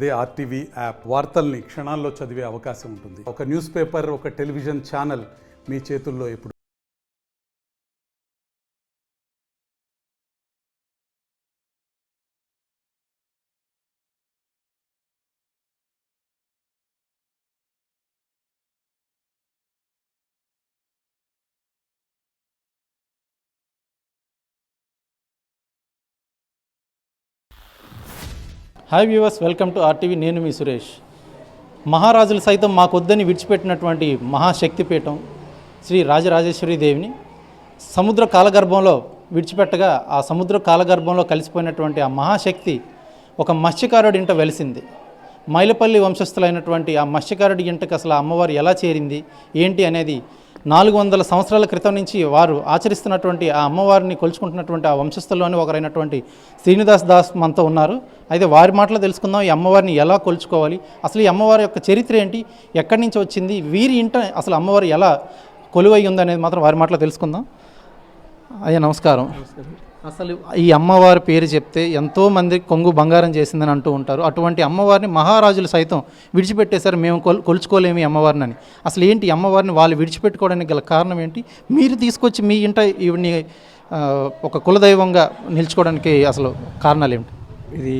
అదే RTV app వార్తల్ని క్షణాల్లో చదివే అవకాశం ఉంటుంది. ఒక న్యూస్ పేపర్, ఒక టెలివిజన్ ఛానల్ మీ చేతుల్లో ఎప్పుడు. Hi viewers, welcome to RTV. నేను మీ సురేష్. మహారాజులు సైతం మాకొద్దని విడిచిపెట్టినటువంటి మహాశక్తిపీఠం శ్రీ రాజరాజేశ్వరి దేవిని సముద్ర కాలగర్భంలో విడిచిపెట్టగా ఆ సముద్ర కాలగర్భంలో కలిసిపోయినటువంటి ఆ మహాశక్తి ఒక మత్స్యకారుడి ఇంట వెలిసింది. మైలపల్లి వంశస్థులైనటువంటి ఆ మత్స్యకారుడి ఇంటకు అసలు ఆ అమ్మవారు ఎలా చేరింది ఏంటి అనేది 400 సంవత్సరాల క్రితం నుంచి వారు ఆచరిస్తున్నటువంటి ఆ అమ్మవారిని కొలుచుకుంటున్నటువంటి ఆ వంశస్థుల్లోని ఒకరైనటువంటి శ్రీనివాస్ దాస్ మనతో ఉన్నారు. అయితే వారి మాటలో తెలుసుకుందాం, ఈ అమ్మవారిని ఎలా కొలుచుకోవాలి, అసలు ఈ అమ్మవారి యొక్క చరిత్ర ఏంటి, ఎక్కడి నుంచి వచ్చింది, వీరి ఇంట అసలు అమ్మవారు ఎలా కొలువై ఉంది అనేది మాత్రం వారి మాటలో తెలుసుకుందాం. అయ్యా నమస్కారం. అసలు ఈ అమ్మవారి పేరు చెప్తే ఎంతోమంది కొంగు బంగారం చేసిందని అంటూ ఉంటారు. అటువంటి అమ్మవారిని మహారాజులు సైతం విడిచిపెట్టేశారు, మేము కొలుచుకోలేము అమ్మవారిని అని. అసలు ఏంటి అమ్మవారిని వాళ్ళు విడిచిపెట్టుకోవడానికి గల కారణం ఏంటి? మీరు తీసుకొచ్చి మీ ఇంట ఈవిడ్ని ఒక కులదైవంగా నిలుచుకోవడానికి అసలు కారణాలు ఏమిటి? ఇది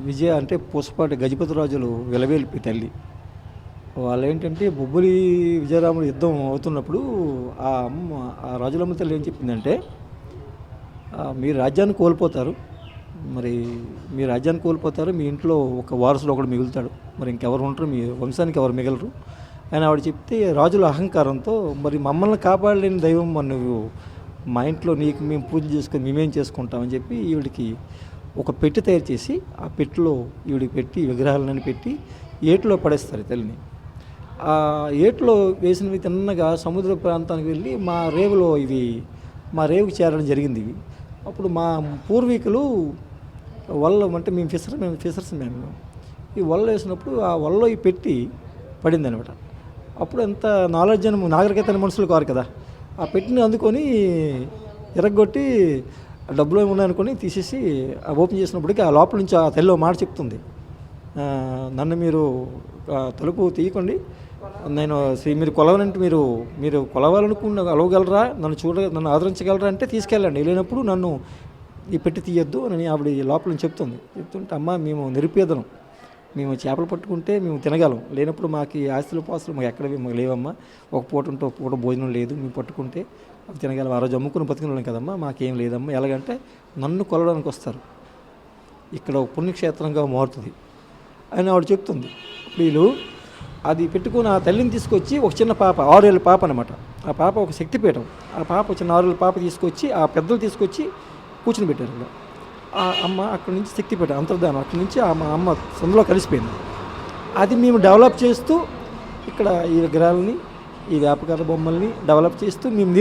విజయ అంటే పూసపాటి గజపతి రాజులు వెలవేల్పి తల్లి. వాళ్ళు ఏంటంటే బొబ్బులి విజయరాముడు యుద్ధం అవుతున్నప్పుడు ఆ రాజులమ్మ తల్లి ఏం చెప్పిందంటే, మీరు రాజ్యాన్ని కోల్పోతారు, మీ రాజ్యాన్ని కోల్పోతారు, మీ ఇంట్లో ఒక వారసుడు ఒకడు మిగులుతాడు, మరి ఇంకెవరు ఉంటారు, మీ వంశానికి ఎవరు మిగలరు అని ఆవిడ చెప్తే, రాజుల అహంకారంతో మరి మమ్మల్ని కాపాడలేని దైవం మరి నువ్వు మా ఇంట్లో నీకు మేము పూజ చేసుకొని మేమేం చేసుకుంటామని చెప్పి ఈవిడికి ఒక పెట్టి తయారు చేసి ఆ పెట్టిలో ఈవిడికి పెట్టి విగ్రహాలను పెట్టి ఏటిలో పడేస్తారు తల్లిని. ఆ ఏటిలో వేసినవి తిన్నగా సముద్ర ప్రాంతానికి వెళ్ళి మా రేవుకి చేరడం జరిగింది. ఇవి అప్పుడు మా పూర్వీకులు వల్ల అంటే మేము ఫిషర్స్ ఈ వల్ల వేసినప్పుడు ఆ వల్ల ఈ పెట్టి పడింది అనమాట. అప్పుడు ఎంత నాగరికత మనుషులు కారు కదా, ఆ పెట్టిని అందుకొని ఎరగొట్టి డబ్బులు ఉన్నాయనుకొని తీసేసి ఓపెన్ చేసినప్పటికీ ఆ లోపల నుంచి ఆ తల్లి మాట చెప్తుంది, నన్ను మీరు తలుపు తీయకండి, మీరు కొలవనంటే మీరు కొలవాలనుకున్న అలవగలరా, నన్ను ఆదరించగలరా అంటే తీసుకెళ్ళండి, లేనప్పుడు నన్ను ఈ పెట్టి తీయొద్దు అని ఆవిడ లోపల నుంచి చెప్తుంటే, అమ్మ మేము నిరుపేదలం, మేము చేపలు పట్టుకుంటే మేము తినగలం, లేనప్పుడు మాకు ఆస్తుల పాస్తులు మాకు ఎక్కడ మాకు లేవమ్మా, ఒక పూట ఉంటే ఒక పూట భోజనం లేదు, మేము పట్టుకుంటే అవి తినగలం, ఆ రోజు అమ్ముకుని బతికిన కదమ్మా, మాకేం లేదమ్మా, ఎలాగంటే నన్ను కొలవడానికి వస్తారు, ఇక్కడ ఒక పుణ్యక్షేత్రంగా మారుతుంది అని ఆవిడ చెప్తుంది. వీళ్ళు అది పెట్టుకుని ఆ తల్లిని తీసుకొచ్చి ఒక చిన్న పాప 6 ఏళ్ళ పాప అనమాట, ఆ పాప ఒక శక్తిపీఠం, ఆ పాప చిన్న 6 ఏళ్ళ పాప తీసుకొచ్చి ఆ పెద్దలు తీసుకొచ్చి కూర్చుని పెట్టారు అక్కడ. ఆ అమ్మ అక్కడి నుంచి శక్తిపీఠం అంతర్ధానం, అక్కడి నుంచి ఆ మా అమ్మ సందులో కలిసిపోయింది. అది మేము డెవలప్ చేస్తూ ఇక్కడ ఈ విగ్రహాలని ఈ వ్యాపకాల బొమ్మల్ని డెవలప్ చేస్తూ మేము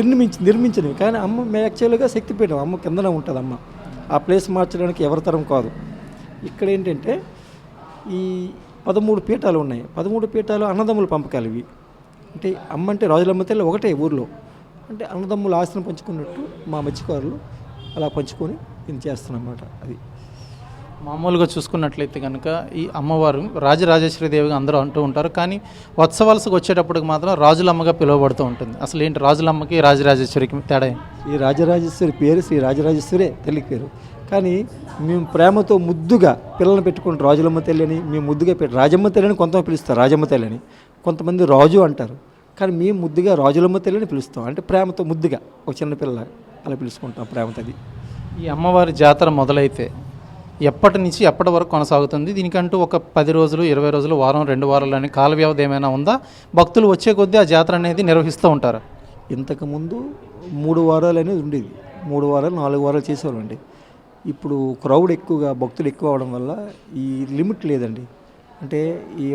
నిర్మించినవి. కానీ అమ్మ యాక్చువల్గా శక్తిపీఠం అమ్మ కిందనే ఉంటుంది. అమ్మ ఆ ప్లేస్ మార్చడానికి ఎవరి తరం కాదు. ఇక్కడ ఏంటంటే ఈ 13 పీఠాలు ఉన్నాయి. 13 పీఠాలు అన్నదమ్ముల పంపకాలు ఇవి. అంటే అమ్మ అంటే రాజులమ్మ తల్లి ఒకటే ఊర్లో, అంటే అన్నదమ్ముల ఆస్తిని పంచుకున్నట్టు మా మత్స్యకారులు అలా పంచుకొని ఇది చేస్తున్నమాట. అది మామూలుగా చూసుకున్నట్లయితే కనుక ఈ అమ్మవారు రాజరాజేశ్వరి దేవిగా అందరూ అంటూ ఉంటారు, కానీ వత్సవలసకు వచ్చేటప్పటికి మాత్రం రాజులమ్మగా పిలువబడుతూ ఉంటుంది. అసలు ఏంటి రాజులమ్మకి రాజరాజేశ్వరికి తేడా? ఈ రాజరాజేశ్వరి పేరు శ్రీ రాజరాజేశ్వరే తల్లికి పేరు, కానీ మేము ప్రేమతో ముద్దుగా పిల్లల్ని పెట్టుకుంటాం రాజులమ్మ తల్లిని, మేము ముద్దుగా రాజమ్మ తల్లిని కొంతమంది పిలుస్తారు, రాజమ్మ తల్లిని కొంతమంది రాజు అంటారు, కానీ మేము ముద్దుగా రాజులమ్మ తల్లిని పిలుస్తాం. అంటే ప్రేమతో ముద్దుగా ఒక చిన్న పిల్ల అలా పిలుచుకుంటాం ప్రేమతో. అది ఈ అమ్మవారి జాతర మొదలైతే ఎప్పటి నుంచి ఎప్పటి వరకు కొనసాగుతుంది? దీనికంటూ ఒక 10 రోజులు, 20 రోజులు, వారం, 2 వారాలు అని కాల వ్యవధి ఏమైనా ఉందా? భక్తులు వచ్చే కొద్దీ ఆ జాతర అనేది నిర్వహిస్తూ ఉంటారు. ఇంతకుముందు 3 వారాలు అనేది ఉండేది, 3 వారాలు 4 వారాలు చేసేవాళ్ళండి. ఇప్పుడు క్రౌడ్ ఎక్కువగా, భక్తులు ఎక్కువ అవడం వల్ల ఈ లిమిట్ లేదండి. అంటే ఈ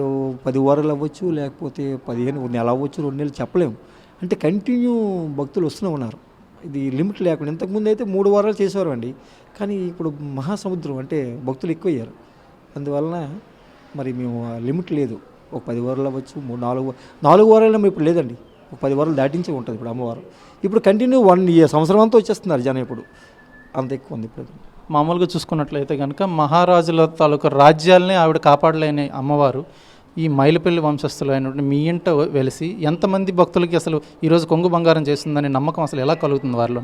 10 వారాలు అవ్వచ్చు, లేకపోతే 15 నెల అవ్వచ్చు, 2 నెలలు చెప్పలేము. అంటే కంటిన్యూ భక్తులు వస్తూనే ఉన్నారు, ఇది లిమిట్ లేకుండా. ఇంతకుముందు అయితే 3 వారాలు చేసేవారు అండి, కానీ ఇప్పుడు మహాసముద్రం అంటే భక్తులు ఎక్కువయ్యారు. అందువలన మరి మేము లిమిట్ లేదు, ఒక 10 వారాలు అవ్వచ్చు, 4 వారాలు ఇప్పుడు లేదండి, ఒక 10 వారాలు దాటించే ఉంటుంది ఇప్పుడు అమ్మవారు. ఇప్పుడు కంటిన్యూ 1 ఇయర్ సంవత్సరం అంతా వచ్చేస్తున్నారు జనం, ఇప్పుడు అంత ఎక్కువ ఉంది ఇప్పుడు. మామూలుగా చూసుకున్నట్లయితే కనుక మహారాజుల తాలూకు రాజ్యాలనే ఆవిడ కాపాడలేని అమ్మవారు ఈ మైలపల్లి వంశస్థులు అయినటువంటి మీ ఇంట వెలిసి ఎంతమంది భక్తులకి అసలు ఈరోజు కొంగు బంగారం చేస్తుందనే నమ్మకం అసలు ఎలా కలుగుతుంది వారిలో?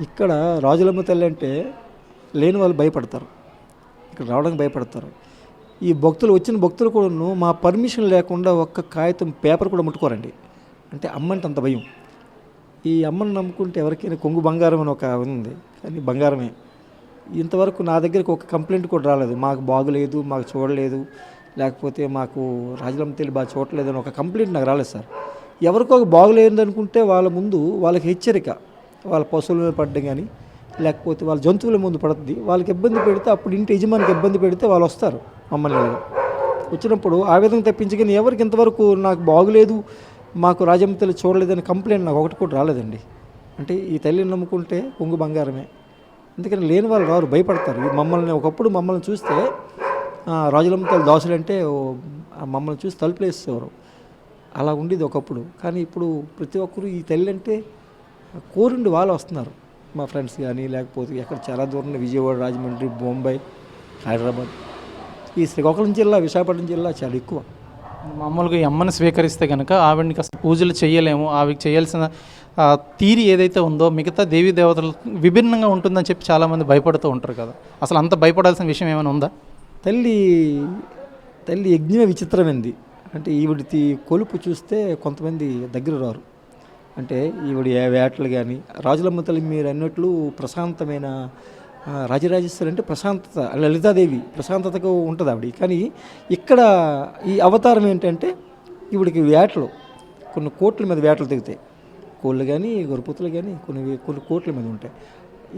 ఇక్కడ రాజులమ్మ తల్లి అంటే లేని వాళ్ళు భయపడతారు, ఇక్కడ రావడానికి భయపడతారు. ఈ భక్తులు వచ్చిన భక్తులు కూడాను మా పర్మిషన్ లేకుండా ఒక్క కాగితం పేపర్ కూడా ముట్టుకోరండి. అంటే అమ్మ అంటే అంత భయం. ఈ అమ్మని నమ్ముకుంటే ఎవరికైనా కొంగు బంగారం అని ఒక ఉంది, కానీ బంగారమే. ఇంతవరకు నా దగ్గరికి ఒక కంప్లైంట్ కూడా రాలేదు, మాకు బాగులేదు, మాకు చూడలేదు, లేకపోతే మాకు రాజులమ్మ తల్లి బాగా చూడలేదు అని ఒక కంప్లైంట్ నాకు రాలేదు సార్. ఎవరికో బాగులేదు అనుకుంటే వాళ్ళ ముందు వాళ్ళకి హెచ్చరిక, వాళ్ళ పశువుల మీద పడ్డం కానీ లేకపోతే వాళ్ళ జంతువుల ముందు పడుతుంది. వాళ్ళకి ఇబ్బంది పెడితే అప్పుడు ఇంటి యజమానికి ఇబ్బంది పెడితే వాళ్ళు వస్తారు మమ్మల్ని వచ్చినప్పుడు ఆ విధంగా తప్పించి. కానీ ఎవరికి ఇంతవరకు నాకు బాగులేదు, మాకు రాజమ్మ తల్లి చూడలేదని కంప్లైంట్ నాకు ఒకటి కూడా రాలేదండి. అంటే ఈ తల్లిని నమ్ముకుంటే కొంగు బంగారమే. ఎందుకంటే లేని వాళ్ళు రారు, భయపడతారు. మమ్మల్ని ఒకప్పుడు మమ్మల్ని చూస్తే రాజులమ్మ తల్లి దాసులు అంటే మమ్మల్ని చూసి తలుపులేసేవారు, అలా ఉండేది ఒకప్పుడు. కానీ ఇప్పుడు ప్రతి ఒక్కరు ఈ తల్లి అంటే కోరుండి వాళ్ళు వస్తున్నారు, మా ఫ్రెండ్స్ కానీ లేకపోతే ఎక్కడ చాలా దూరం విజయవాడ, రాజమండ్రి, బొంబాయి, హైదరాబాద్, ఈ శ్రీకాకుళం జిల్లా, విశాఖపట్నం జిల్లా చాలా ఎక్కువ. మామూలుగా ఈ అమ్మని స్వీకరిస్తే కనుక ఆవిడకి అసలు పూజలు చేయలేము, ఆవిడకి చేయాల్సిన తీరి ఏదైతే ఉందో మిగతా దేవీ దేవతలు విభిన్నంగా ఉంటుందని చెప్పి చాలామంది భయపడుతూ ఉంటారు కదా, అసలు అంత భయపడాల్సిన విషయం ఏమైనా ఉందా? తల్లి యజ్ఞమే విచిత్రమైంది. అంటే ఈవిడి కొలుపు చూస్తే కొంతమంది దగ్గర రారు. అంటే ఈవిడి వేటలు కానీ రాజులమ్మ తల్లి మీరు అన్నట్లు ప్రశాంతమైన రాజరాజేశ్వరి అంటే ప్రశాంతత, లలితాదేవి ప్రశాంతతగా ఉంటుంది ఆవిడ. కానీ ఇక్కడ ఈ అవతారం ఏంటంటే ఈవిడికి వేటలు కొన్ని కోట్ల మీద వేటలు తెగుతాయి, కోళ్ళు కానీ గొర్రెపుతులు కానీ కొన్ని కోట్ల మీద ఉంటాయి.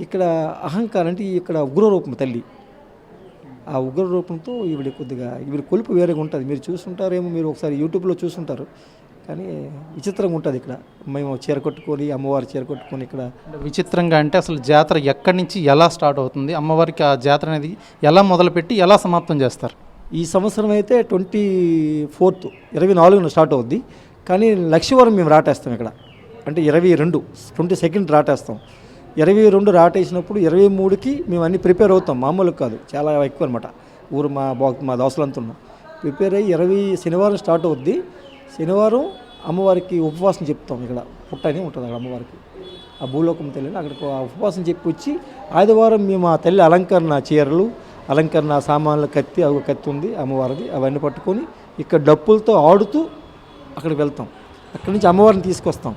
ఇక్కడ అహంకారం అంటే ఇక్కడ ఉగ్రరూపం తల్లి, ఆ ఉగ్ర రూపంతో ఈవిడ ఈవిడ కొలుపు వేరేగా ఉంటుంది. మీరు చూస్తుంటారేమో, మీరు ఒకసారి యూట్యూబ్లో చూస్తుంటారు, కానీ విచిత్రంగా ఉంటుంది. ఇక్కడ మేము చీర కట్టుకొని అమ్మవారి చీర కట్టుకొని ఇక్కడ విచిత్రంగా అంటే అసలు జాతర ఎక్కడి నుంచి ఎలా స్టార్ట్ అవుతుంది, అమ్మవారికి ఆ జాతర అనేది ఎలా మొదలుపెట్టి ఎలా సమాప్తం చేస్తారు? ఈ సంవత్సరం అయితే 24 స్టార్ట్ అవుద్ది. కానీ లక్షవరం మేము రాటేస్తాం ఇక్కడ, అంటే 22 రాటేస్తాం. 22 రాటేసినప్పుడు 23కి మేము అన్నీ ప్రిపేర్ అవుతాం, మామూలుగా కాదు, చాలా ఎక్కువ అనమాట. ఊరు మా దోసలంతా ఉన్నాం, ప్రిపేర్ అయ్యి 20 శనివారం స్టార్ట్ అవుద్ది. శనివారం అమ్మవారికి ఉపవాసం చెప్తాం. ఇక్కడ పుట్టని ఉంటుంది అక్కడ అమ్మవారికి, ఆ భూలోకం తల్లిని అక్కడికి ఆ ఉపవాసం చెప్పి వచ్చి ఆదివారం మేము ఆ తల్లి అలంకరణ చీరలు, అలంకరణ సామాన్ల కత్తి ఉంది అమ్మవారిది, అవన్నీ పట్టుకొని ఇక్కడ డప్పులతో ఆడుతూ అక్కడికి వెళ్తాం. అక్కడి నుంచి అమ్మవారిని తీసుకొస్తాం.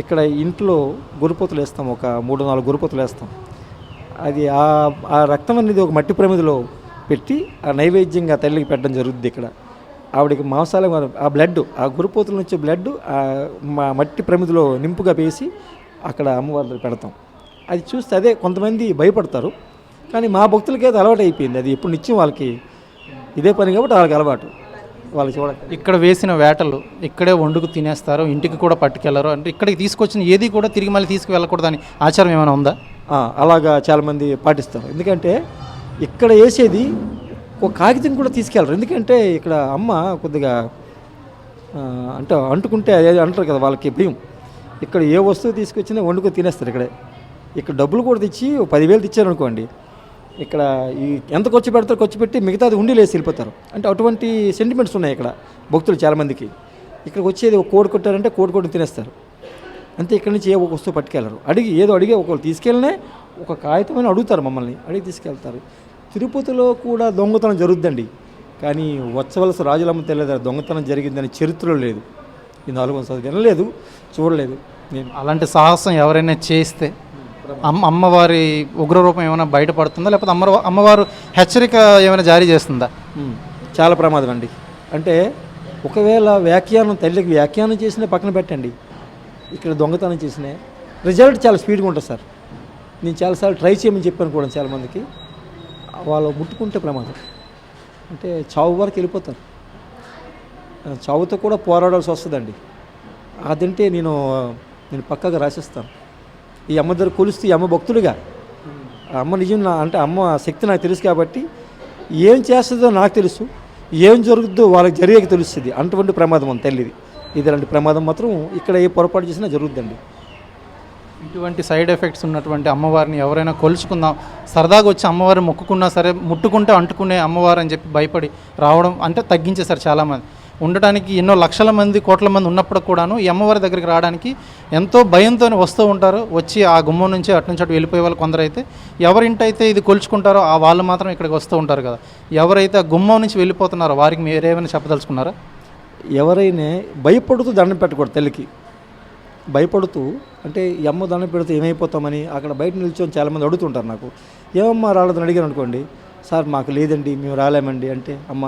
ఇక్కడ ఇంట్లో గొర్రెపోతులు వేస్తాం, ఒక 3-4 గొర్రెపోతులు వేస్తాం. అది ఆ రక్తం అనేది ఒక మట్టి ప్రమిదిలో పెట్టి ఆ నైవేద్యంగా తల్లికి పెట్టడం జరుగుద్ది. ఇక్కడ ఆవిడకి మాంసాల ఆ బ్లడ్, ఆ గొర్రెపోతుల నుంచి బ్లడ్ మా మట్టి ప్రమిదిలో నింపుగా వేసి అక్కడ అమ్మవారి పెడతాం. అది చూస్తే అదే కొంతమంది భయపడతారు, కానీ మా భక్తులకి అది అలవాటు అయిపోయింది. అది ఎప్పుడు నిత్యం వాళ్ళకి ఇదే పని కాబట్టి వాళ్ళకి అలవాటు. వాళ్ళు చూడండి ఇక్కడ వేసిన వేటలు ఇక్కడే వండుకు తినేస్తారు, ఇంటికి కూడా పట్టుకెళ్లరు, అంటే ఇక్కడికి తీసుకొచ్చిన ఏది కూడా తిరిగి మళ్ళీ తీసుకువెళ్ళకూడదని ఆచారం ఏమైనా ఉందా? అలాగా చాలామంది పాటిస్తారు. ఎందుకంటే ఇక్కడ వేసేది ఒక కాగితం కూడా తీసుకెళ్ళరు. ఎందుకంటే ఇక్కడ అమ్మ కొద్దిగా అంటే అంటుకుంటే అదే అంటారు కదా, వాళ్ళకి భయం. ఇక్కడ ఏ వస్తువు తీసుకొచ్చినా వండుకొని తినేస్తారు. ఇక్కడ డబ్బులు కూడా తెచ్చి 10,000 తెచ్చారు అనుకోండి, ఇక్కడ ఈ ఎంత ఖర్చు పెడతారో ఖర్చు పెట్టి మిగతాది ఉండీలేసి వెళ్ళిపోతారు. అంటే అటువంటి సెంటిమెంట్స్ ఉన్నాయి ఇక్కడ భక్తులు చాలామందికి. ఇక్కడికి వచ్చేది ఒక కోడి కొట్టారంటే కోడి తినేస్తారు అంతే. ఇక్కడ నుంచి ఏ ఒక వస్తువు పట్టుకెళ్ళరు. అడిగి ఒకళ్ళు తీసుకెళ్ళినే ఒక కాగితం అని అడుగుతారు, మమ్మల్ని అడిగి తీసుకెళ్తారు. తిరుపతిలో కూడా దొంగతనం జరుగుద్దండి, కానీ వచ్చవలస రాజులమ్మ తెలియదు దొంగతనం జరిగిందని చరిత్రలో లేదు. ఈ 4 సంవత్సరాలు వినలేదు, చూడలేదు నేను. అలాంటి సాహసం ఎవరైనా చేస్తే అమ్మవారి ఉగ్రరూపం ఏమైనా బయటపడుతుందా, లేకపోతే అమ్మవారు హెచ్చరిక ఏమైనా జారీ చేస్తుందా? చాలా ప్రమాదం అండి. అంటే ఒకవేళ తల్లికి వ్యాఖ్యానం చేసినా పక్కన పెట్టండి, ఇక్కడ దొంగతనం చేసినా రిజల్ట్ చాలా స్పీడ్గా ఉంటుంది సార్. నేను చాలాసార్లు ట్రై చేయమని చెప్పాను కూడా చాలామందికి. వాళ్ళు ముట్టుకుంటే ప్రమాదం, అంటే చావు వరకు వెళ్ళిపోతారు. చావుతో కూడా పోరాడాల్సి వస్తుందండి. అదంటే నేను పక్కాగా రాసిస్తాను. ఈ అమ్మ దగ్గర కొలిస్తే ఈ అమ్మ భక్తుడిగా, అమ్మ నిజం అంటే అమ్మ శక్తి నాకు తెలుసు కాబట్టి ఏం చేస్తుందో నాకు తెలుసు, ఏం జరుగుద్దో వాళ్ళకి జరిగేకి తెలుస్తుంది. అటువంటి ప్రమాదం తల్లిది. ఇలాంటి ప్రమాదం మాత్రం ఇక్కడ ఏ పొరపాటు చేసినా జరుగుద్దండి. ఇటువంటి సైడ్ ఎఫెక్ట్స్ ఉన్నటువంటి అమ్మవారిని ఎవరైనా కొలుచుకుందాం, సరదాగా వచ్చి అమ్మవారిని మొక్కుకున్నా సరే ముట్టుకుంటే అంటుకునే అమ్మవారు అని చెప్పి భయపడి రావడం అంటే తగ్గించేశారు చాలామంది. ఉండటానికి ఎన్నో లక్షల మంది కోట్ల మంది ఉన్నప్పుడు కూడాను ఈ అమ్మవారి దగ్గరికి రావడానికి ఎంతో భయంతో వస్తూ ఉంటారు. వచ్చి ఆ గుమ్మం నుంచి అటు నుంచి అటు వెళ్ళిపోయే వాళ్ళు కొందరైతే, ఎవరింటైతే ఇది కొలుచుకుంటారో ఆ వాళ్ళు మాత్రం ఇక్కడికి వస్తూ ఉంటారు కదా. ఎవరైతే ఆ గుమ్మం నుంచి వెళ్ళిపోతున్నారో వారికి మీరు ఏమైనా చెప్పదలుచుకున్నారా? ఎవరైనా భయపడుతూ దండం పెట్టకూడదు తల్లికి. భయపడుతూ అంటే ఈ అమ్మ దండం పెడితే ఏమైపోతామని అక్కడ బయట నిల్చొని చాలామంది అడుగుతుంటారు నాకు. ఏమమ్మా రాలేదని అడిగాను అనుకోండి, సార్ మాకు లేదండి మేము రాలేమండి అంటే, అమ్మ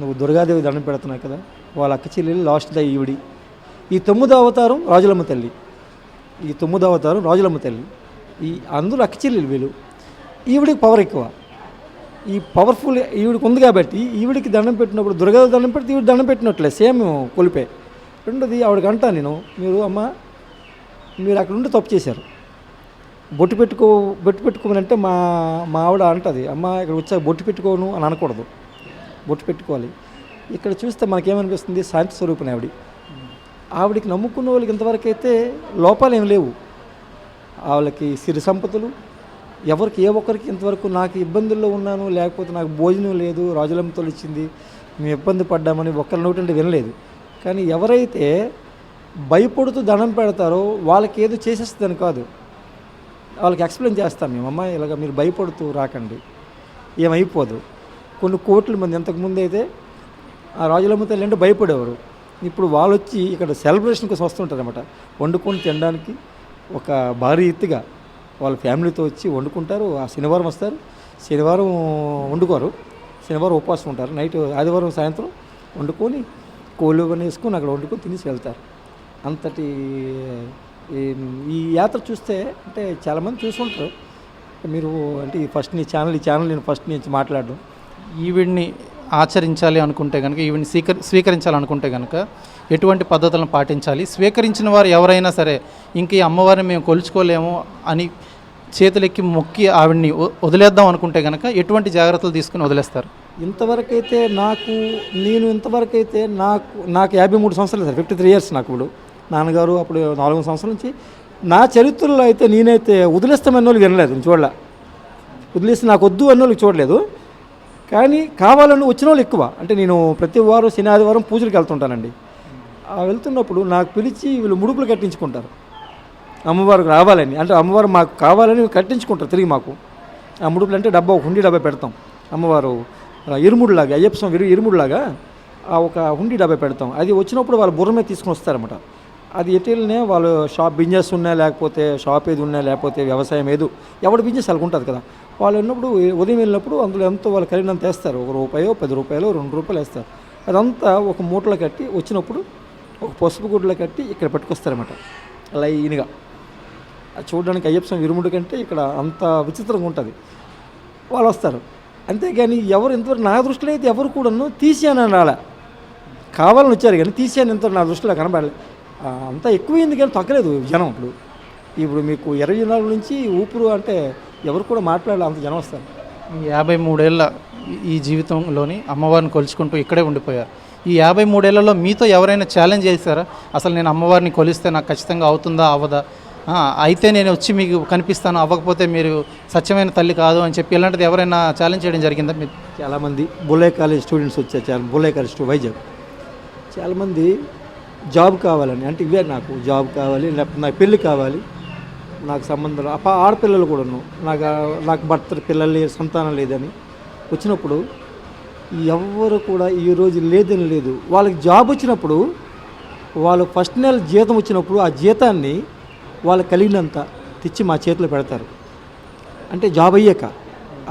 నువ్వు దుర్గాదేవి దండం పెడుతున్నావు కదా, వాళ్ళ అక్క చెల్లెలు లాస్ట్ ద ఈవిడి. ఈ 9వ అవతారం రాజులమ్మ తల్లి, ఈ 9వ అవతారం రాజులమ్మ తల్లి, ఈ అందరూ అక్క చెల్లెలు వీళ్ళు. ఈవిడికి పవర్ ఎక్కువ, ఈ పవర్ఫుల్ ఈవిడికి ఉంది కాబట్టి ఈవిడికి దండం పెట్టినప్పుడు దుర్గాదేవి దండం పెడితే ఈవిడ దండం పెట్టినట్లే సేమ్ కొలిపే. రెండోది ఆవిడకి అంటా నేను, మీరు అమ్మ మీరు అక్కడ ఉండి తప్పు చేశారు, బొట్టు పెట్టుకోమని అంటే మా ఆవిడ అంటుంది, అమ్మ ఇక్కడ వచ్చాక బొట్టు పెట్టుకోను అని అనకూడదు, బొట్టు పెట్టుకోవాలి. ఇక్కడ చూస్తే మనకేమనిపిస్తుంది, శాంతి స్వరూపిణి ఆవిడికి నమ్ముకున్న వాళ్ళకి ఇంతవరకు అయితే లోపాలు ఏమి లేవు. వాళ్ళకి సిరి సంపదలు ఎవరికి ఏ ఒక్కరికి ఇంతవరకు నాకు ఇబ్బందుల్లో ఉన్నాను, లేకపోతే నాకు భోజనం లేదు, రాజులమ్మతో ఇచ్చింది మేము ఇబ్బంది పడ్డామని ఒక్కరి నోటంటే వినలేదు. కానీ ఎవరైతే భయపడుతూ దండం పెడతారో వాళ్ళకి ఏదో చేసేస్తుందని కాదు, వాళ్ళకి ఎక్స్ప్లెయిన్ చేస్తాం మేము, అమ్మాయి ఇలాగ మీరు భయపడుతూ రాకండి, ఏమైపోదు. కొన్ని కోట్ల మంది ఇంతకుముందు అయితే ఆ రాజులమ్మ తల్లి అంటే భయపడేవారు, ఇప్పుడు వాళ్ళు వచ్చి ఇక్కడ సెలబ్రేషన్ కోసం వస్తుంటారన్నమాట. వండుకొని తినడానికి ఒక భారీ ఎత్తుగా వాళ్ళ ఫ్యామిలీతో వచ్చి వండుకుంటారు. ఆ శనివారం వస్తారు, శనివారం వండుకోరు, శనివారం ఉపవాసం ఉంటారు, నైట్ ఆదివారం సాయంత్రం వండుకొని కోళ్ళు కానీ వేసుకొని అక్కడ వండుకొని తినేసి వెళ్తారు. అంతటి ఈ యాత్ర చూస్తే అంటే చాలామంది చూసుకుంటారు. మీరు అంటే ఈ ఛానల్ నేను ఫస్ట్ నుంచి మాట్లాడడం, ఈవిడ్ని ఆచరించాలి అనుకుంటే కనుక, ఈవిడ్ని స్వీకరించాలనుకుంటే కనుక ఎటువంటి పద్ధతులను పాటించాలి? స్వీకరించిన వారు ఎవరైనా సరే ఇంక ఈ అమ్మవారిని మేము కొలుచుకోలేము అని చేతులెక్కి మొక్కి ఆవిడ్ని వదిలేద్దాం అనుకుంటే కనుక ఎటువంటి జాగ్రత్తలు తీసుకుని వదిలేస్తారు? ఇంతవరకైతే నాకు 53 సంవత్సరాలు సార్, 53 ఇయర్స్ నాకు. ఇప్పుడు నాన్నగారు అప్పుడు 4 సంవత్సరాల నుంచి నా చరిత్రలో అయితే నేనైతే వదిలేస్తామన్న వాళ్ళు వినలేదు, చూడలే. వదిలేసి నాకు వద్దు అన్న వాళ్ళకి చూడలేదు. కానీ కావాలని వచ్చిన వాళ్ళు ఎక్కువ. అంటే నేను ప్రతి వారం శని ఆదివారం పూజలకు వెళ్తుంటానండి. వెళ్తున్నప్పుడు నాకు పిలిచి వీళ్ళు ముడుపులు కట్టించుకుంటారు, అమ్మవారికి రావాలని. అంటే అమ్మవారు మాకు కావాలని కట్టించుకుంటారు తిరిగి మాకు. ఆ ముడుపులు అంటే హుండీ డబ్బా పెడతాం. అమ్మవారు ఇరుముడిలాగా, అయ్యప్ప స్వామి ఇరుముడిలాగా ఒక హుండీ డబ్బా పెడతాం. అది వచ్చినప్పుడు వాళ్ళు బుర్రమే తీసుకుని వస్తారన్నమాట. అది ఎటునే వాళ్ళు బిజినెస్ ఉన్నా, లేకపోతే షాప్ ఏది ఉన్నా, లేకపోతే వ్యవసాయం ఏదో ఎవరి బిజినెస్ వాళ్ళకు ఉంటుంది కదా. వాళ్ళు ఉన్నప్పుడు ఉదయం వెళ్ళినప్పుడు అందులో ఎంతో వాళ్ళు కలిగినంత వేస్తారు, ₹1, ₹10, ₹2 వేస్తారు. అదంతా ఒక మూటలో కట్టి వచ్చినప్పుడు ఒక పసుపు గుడ్డలో కట్టి ఇక్కడ పట్టుకొస్తారన్నమాట లైన్గా. చూడడానికి అయ్యప్ప స్వామి ఇరుముడి కంటే ఇక్కడ అంత విచిత్రంగా ఉంటుంది. వాళ్ళు వస్తారు అంతేగాని ఎవరు ఇంతవరకు నా దృష్టిలో అయితే ఎవరు కూడాను తీసేయని రాలే, కావాలని వచ్చారు కానీ తీసేయని ఇంత నా దృష్టిలో కనబడలే. అంతా ఎక్కువైంది కానీ తగ్గలేదు జనం. ఇప్పుడు మీకు 24 నుంచి ఊపిరు అంటే ఎవరు కూడా మాట్లాడాలి, అంత జనం వస్తారు. 53 ఏళ్ళ ఈ జీవితంలోని అమ్మవారిని కొలుచుకుంటూ ఇక్కడే ఉండిపోయారు. ఈ 53 ఏళ్లలో మీతో ఎవరైనా ఛాలెంజ్ చేశారా? అసలు నేను అమ్మవారిని కొలిస్తే నాకు ఖచ్చితంగా అవుతుందా అవ్వదా, అయితే నేను వచ్చి మీకు కనిపిస్తాను, అవ్వకపోతే మీరు సత్యమైన తల్లి కాదు అని చెప్పి ఇలాంటిది ఎవరైనా ఛాలెంజ్ చేయడం జరిగిందా? మీరు చాలామంది బుల్లే కాలేజ్ స్టూడెంట్స్ వచ్చారు, బుల్లే కాలేజ్ వైజాగ్. చాలామంది జాబ్ కావాలని, అంటే ఇవే నాకు జాబ్ కావాలి, లేకపోతే నాకు పెళ్ళి కావాలి, నాకు సంబంధం ఆడపిల్లలు కూడాను, నాకు భర్త పిల్లలు సంతానం లేదని వచ్చినప్పుడు ఎవరు కూడా ఈరోజు లేదని లేదు. వాళ్ళకి జాబ్ వచ్చినప్పుడు, వాళ్ళు ఫస్ట్ నెల జీతం వచ్చినప్పుడు ఆ జీతాన్ని వాళ్ళకి కలిగినంత తెచ్చి మా చేతిలో పెడతారు. అంటే జాబ్ అయ్యాక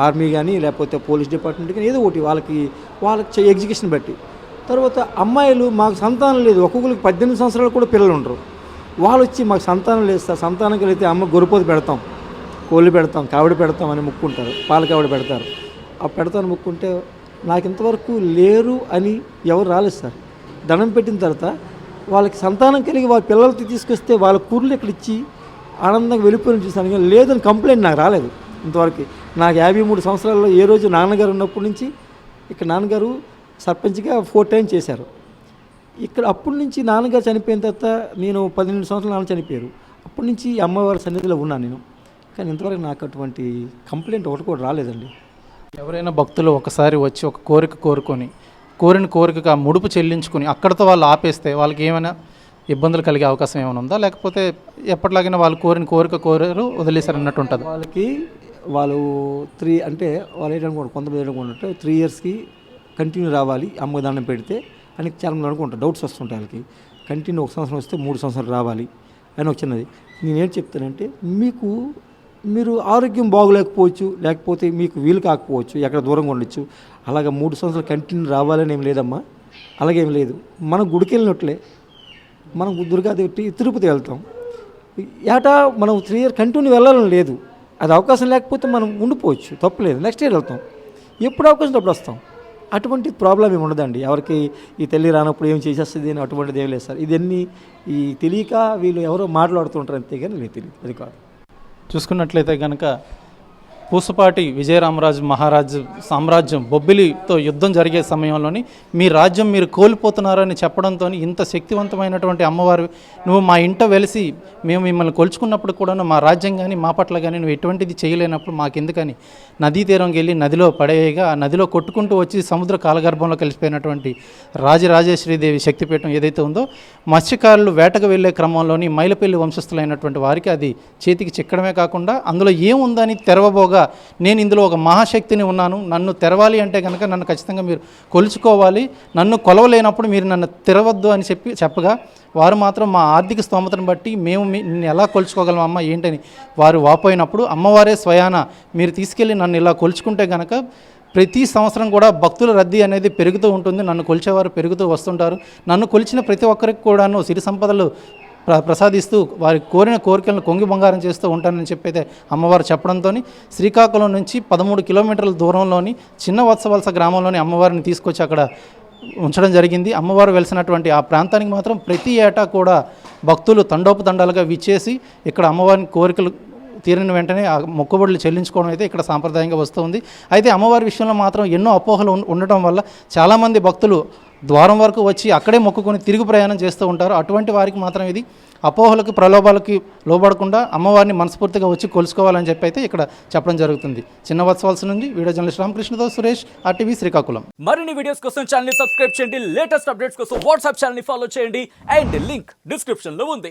ఆర్మీ కానీ లేకపోతే పోలీస్ డిపార్ట్మెంట్ కానీ ఏదో ఒకటి వాళ్ళకి ఎడ్యుకేషన్ బట్టి. తర్వాత అమ్మాయిలు మాకు సంతానం లేదు, ఒక్కొక్కరికి 18 సంవత్సరాలు కూడా పిల్లలు ఉండరు. వాళ్ళు వచ్చి మాకు సంతానం లేదు సార్, సంతానం కలిగితే అమ్మ గొరిపోతు పెడతాం, కోళ్ళు పెడతాం, కావిడ పెడతాం అని ముక్కుంటారు, పాల కావిడ పెడతారు. ఆ పెడతాను ముక్కుంటే నాకు ఇంతవరకు లేరు అని ఎవరు రాలేదు సార్. దండం పెట్టిన తర్వాత వాళ్ళకి సంతానం కలిగి వాళ్ళ పిల్లలతో తీసుకొస్తే వాళ్ళ కూరలు ఇక్కడ ఇచ్చి ఆనందంగా వెళ్ళిపోయిన చూసాను, కానీ లేదని కంప్లైంట్ నాకు రాలేదు ఇంతవరకు. నాకు 53 సంవత్సరాల్లో ఏ రోజు నాన్నగారు ఉన్నప్పటి నుంచి ఇక్కడ నాన్నగారు సర్పంచ్గా 4 టైమ్స్ చేశారు. ఇక్కడ అప్పటి నుంచి నాన్నగారు చనిపోయిన తర్వాత నేను 18 సంవత్సరాలు నాన్న చనిపోయారు. అప్పటి నుంచి ఈ అమ్మవారి సన్నిధిలో ఉన్నాను నేను, కానీ ఇంతవరకు నాకు అటువంటి కంప్లైంట్ ఒకటి కూడా రాలేదండి. ఎవరైనా భక్తులు ఒకసారి వచ్చి ఒక కోరిక కోరుకొని కోరిన కోరికగా ముడుపు చెల్లించుకుని అక్కడితో వాళ్ళు ఆపేస్తే వాళ్ళకి ఏమైనా ఇబ్బందులు కలిగే అవకాశం ఏమైనా ఉందా, లేకపోతే ఎప్పటిలాగైనా వాళ్ళు కోరిన కోరిక కోరారు వదిలేశారు అన్నట్టు ఉంటుంది? వాళ్ళు 3 అంటే వాళ్ళు ఏంటనుకుంటారు, కొంతమంది ఏంటనుకుంటారు 3 ఇయర్స్కి కంటిన్యూ రావాలి అమ్మదానం పెడితే అని చాలామంది అనుకుంటారు. డౌట్స్ వస్తుంటాయి వాళ్ళకి. కంటిన్యూ 1 సంవత్సరం వస్తే 3 సంవత్సరాలు రావాలి అని ఒక చిన్నది. నేనేం చెప్తానంటే, మీరు ఆరోగ్యం బాగోలేకపోవచ్చు, లేకపోతే మీకు వీలు కాకపోవచ్చు, ఎక్కడ దూరంగా ఉండొచ్చు, అలాగ 3 సంవత్సరాలు కంటిన్యూ రావాలని ఏం లేదమ్మా. అలాగేం లేదు. మనం గుడికి వెళ్ళినట్లే మనం దుర్గాదేవి తిరుపతి వెళ్తాం, ఏటా మనం 3 ఇయర్ కంటిన్యూ వెళ్ళాలని లేదు. అది అవకాశం లేకపోతే మనం ఉండిపోవచ్చు, తప్పులేదు. నెక్స్ట్ ఇయర్ వెళ్తాం, ఎప్పుడు అవకాశం అప్పుడు వస్తాం. అటువంటి ప్రాబ్లం ఏమి ఉండదండి. ఎవరికి ఈ తల్లి రానప్పుడు ఏం చేసేస్తుంది అని అటువంటిది ఏం లేదు సార్. ఇదన్నీ ఈ తెలియక వీళ్ళు ఎవరో మాట్లాడుతుంటారు అంతే, కానీ నేను తెలియదు, అది కాదు. చూసుకున్నట్లయితే కనుక పూసపాటి విజయరామరాజు మహారాజు సామ్రాజ్యం బొబ్బిలితో యుద్ధం జరిగే సమయంలోని మీ రాజ్యం మీరు కోల్పోతున్నారని చెప్పడంతో ఇంత శక్తివంతమైనటువంటి అమ్మవారు నువ్వు మా ఇంట వెలిసి మేము మిమ్మల్ని కొలుచుకున్నప్పుడు కూడా మా రాజ్యం కానీ మా పట్ల కానీ నువ్వు ఎటువంటిది చేయలేనప్పుడు మాకెందుకని నదీ తీరంకి వెళ్ళి నదిలో పడేయగా ఆ నదిలో కొట్టుకుంటూ వచ్చి సముద్ర కాలగర్భంలో కలిసిపోయినటువంటి రాజరాజేశ్వరీదేవి శక్తిపీఠం ఏదైతే ఉందో మత్స్యకారులు వేటకు వెళ్ళే క్రమంలోని మైలపల్లి వంశస్థులైనటువంటి వారికి అది చేతికి చిక్కడమే కాకుండా అందులో ఏముందని తెరవబోగా నేను ఇందులో ఒక మహాశక్తిని ఉన్నాను, నన్ను తెరవాలి అంటే కనుక నన్ను ఖచ్చితంగా మీరు కొలుచుకోవాలి, నన్ను కొలవలేనప్పుడు మీరు నన్ను తెరవద్దు అని చెప్పగా వారు మాత్రం మా ఆర్థిక స్తోమతను బట్టి మేము నిన్ను ఎలా కొలుచుకోగలం అమ్మ ఏంటని వారు వాపోయినప్పుడు అమ్మవారే స్వయాన మీరు తీసుకెళ్ళి నన్ను ఇలా కొలుచుకుంటే కనుక ప్రతి సంవత్సరం కూడా భక్తుల రద్దీ అనేది పెరుగుతూ ఉంటుంది, నన్ను కొలిచేవారు పెరుగుతూ వస్తుంటారు, నన్ను కొలిచిన ప్రతి ఒక్కరికి కూడాను సిరి సంపదలు ప్రసాదిస్తూ వారి కోరిన కోరికలను కొంగి బంగారం చేస్తూ ఉంటానని చెప్పైతే అమ్మవారు చెప్పడంతో శ్రీకాకుళం నుంచి 13 కిలోమీటర్ల దూరంలోని చిన్న వత్సవలస గ్రామంలోని అమ్మవారిని తీసుకొచ్చి అక్కడ ఉంచడం జరిగింది. అమ్మవారు వెలిసినటువంటి ఆ ప్రాంతానికి మాత్రం ప్రతి ఏటా కూడా భక్తులు తండోపతండాలుగా విచ్చేసి ఇక్కడ అమ్మవారిని కోరికలు తీరిన వెంటనే ఆ మొక్కుబడులు చెల్లించుకోవడం అయితే ఇక్కడ సాంప్రదాయంగా వస్తుంది. అయితే అమ్మవారి విషయంలో మాత్రం ఎన్నో అపోహలు ఉండటం వల్ల చాలామంది భక్తులు ద్వారం వరకు వచ్చి అక్కడే మొక్కుకొని తిరుగు ప్రయాణం చేస్తూ ఉంటారు. అటువంటి వారికి మాత్రం ఇది అపోహలకు ప్రలోభాలకి లోబడకుండా అమ్మవారిని మనస్ఫూర్తిగా వచ్చి కొలుసుకోవాలని చెప్పి అయితే ఇక్కడ చెప్పడం జరుగుతుంది. చిన్న వత్సవాల్సి నుండి వీడియో జర్నలిస్ట్ రామకృష్ణతో సురేష్, RTV శ్రీకాకుళం. మరిన్ని వీడియోస్ కోసం ఛానల్ ని సబ్స్క్రైబ్ చేయండి, లేటెస్ట్ అప్డేట్స్ కోసం వాట్సాప్ ఛానల్ ని ఫాలో చేయండి అండ్ లింక్ డిస్క్రిప్షన్ లో ఉంది.